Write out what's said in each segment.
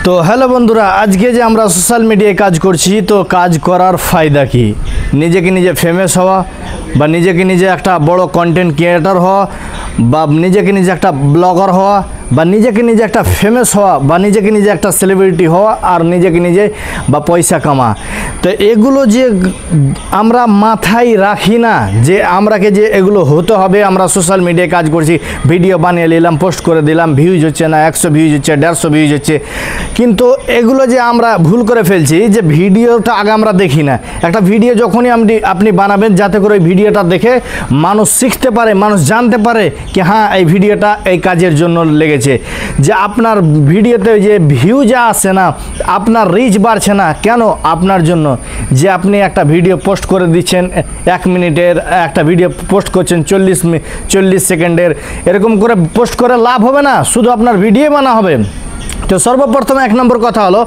তো হ্যালো বন্ধুরা, আজকে যে আমরা সোশ্যাল মিডিয়ায় কাজ করছি, তো কাজ করার ফায়দা কি? নিজেকে নিজে ফেমাস হওয়া, বা নিজেকে নিজে একটা বড় কন্টেন্ট ক্রিয়েটর হওয়া, বা নিজেকে নিজে একটা ব্লগার হওয়া, বা নিজেকে নিজে একটা ফেমাস হওয়া, বা নিজেকে নিজে একটা সেলিব্রিটি হওয়া, আর নিজেকে নিজে বা পয়সা কামা। তো এগুলো যে আমরা মাথায় রাখি না যে আমরাকে যে এগুলো হতে হবে। আমরা সোশ্যাল মিডিয়ায় কাজ করছি, ভিডিও বানিয়ে নিলাম, পোস্ট করে দিলাম, ভিউজ হচ্ছে না, 100 ভিউজ হচ্ছে, 150 ভিউজ হচ্ছে। কিন্তু এগুলো যে আমরা ভুল করে ফেলছি যে ভিডিওটা আগে আমরা দেখি না। একটা ভিডিও যখনই আপনি বানাবেন, যাতে করে ওই ভিডিওটা দেখে মানুষ শিখতে পারে, মানুষ জানতে পারে কি হ্যাঁ এই ভিডিওটা এই কাজের জন্য লেগেছে। যে আপনার ভিডিওতে যে ভিউ যা আসে না, আপনার রিচ বাড়ছে না কেন? আপনার জন্য যে আপনি একটা ভিডিও পোস্ট করে দিচ্ছেন, 1 মিনিটের একটা ভিডিও পোস্ট করছেন, 40 সেকেন্ডের, এরকম করে পোস্ট করে লাভ হবে না, শুধু আপনার ভিডিও বানা হবে। তো সর্বপ্রথম 1 নম্বর কথা হলো,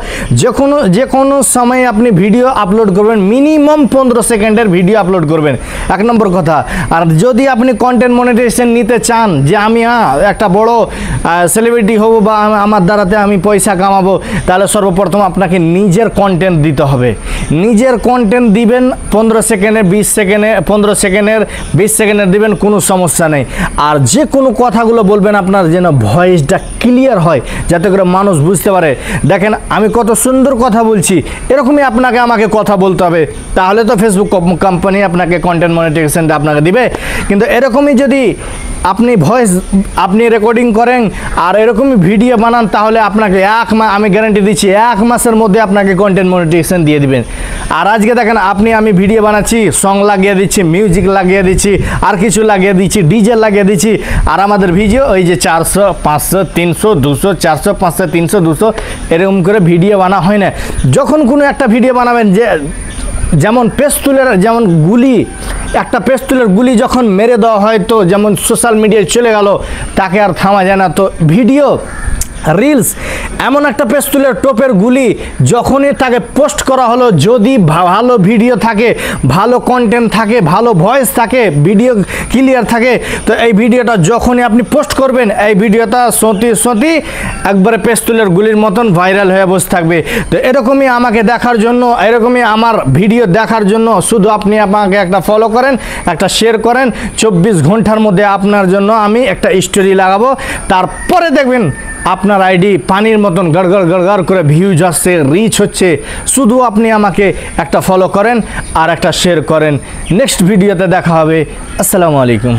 যে কোনো সময় আপনি ভিডিও আপলোড করবেন, মিনিমাম 15 সেকেন্ডের ভিডিও আপলোড করবেন, 1 নম্বর কথা। আর যদি আপনি কন্টেন্ট মনিটাইজেশন নিতে চান, যে আমি একটা বড় সেলিব্রিটি হব বা আমার দ্বারাতে আমি পয়সা কামাবো, তাহলে সর্বপ্রথম আপনাকে নিজের কন্টেন্ট দিতে হবে। নিজের কন্টেন্ট দিবেন 15 সেকেন্ডের, 20 সেকেন্ডের, 15 সেকেন্ডের, 20 সেকেন্ডের দিবেন, কোনো সমস্যা নেই। আর যে কোনো কথাগুলো বলবেন আপনার যেন ভয়েসটা ক্লিয়ার হয়, যাতে করে মানুষ বুঝতে পারে। দেখেন আমি কত সুন্দর কথা বলছি, এরকমই আমাকে কথা বলতে হবে, তাহলে তো ফেসবুক কোম্পানি আপনাকে কন্টেন্ট মনিটাইজেশনটা আপনাকে দিবে। কিন্তু এরকমই যদি আপনি ভয়েস রেকর্ডিং করেন আর এরকমই ভিডিও বানান, তাহলে আপনাকে আমি গ্যারান্টি দিচ্ছি 1 মাসের মধ্যে আপনাকে কন্টেন্ট মনিটাইজেশন দিয়ে দিবেন। আর আজকে দেখেন আমি ভিডিও বানাচ্ছি, সং লাগিয়ে দিচ্ছি, মিউজিক লাগিয়ে দিচ্ছি, আর কিছু লাগিয়ে দিচ্ছি, ডিজে লাগিয়ে দিচ্ছি, আর আমাদের ভিডিও ওই যে 400, 500, 300, 200, 400, 500, 300, 200 এরকম করে ভিডিও বানা হয় না। যখন কোনো একটা ভিডিও বানাবেন, যেমন পেস্তুলের গুলি, একটা পেস্তুলের গুলি যখন মেরে দেওয়া হয়, তো যেমন সোশ্যাল মিডিয়ায় চলে গেল, তাকে আর থামা যায় না। তো ভিডিও রিলস এমন একটা পেস্তুলের টোপের গুলি, যখনই তাকে পোস্ট করা হলো, যদি ভালো ভিডিও থাকে, ভালো কন্টেন্ট থাকে, ভালো ভয়েস থাকে, ভিডিও ক্লিয়ার থাকে, তো এই ভিডিওটা যখনই আপনি পোস্ট করবেন, এই ভিডিওটা সত্যি একবারে পেস্তুলের গুলির মতন ভাইরাল হয়ে বসে থাকবে। তো এরকমই আমাকে দেখার জন্য, এরকমই আমার ভিডিও দেখার জন্য শুধু আপনি আমাকে একটা ফলো করেন, একটা শেয়ার করেন, 24 ঘন্টার মধ্যে আপনার জন্য আমি একটা স্টোরি লাগাবো। তারপরে দেখবেন আপনার আইডি পানির মতন গড়গড় করে ভিউজ আসছে, রিচ হচ্ছে। শুধু আপনি আমাকে একটা ফলো করেন আর একটা শেয়ার করেন। নেক্সট ভিডিওতে দেখা হবে। আসসালামু আলাইকুম।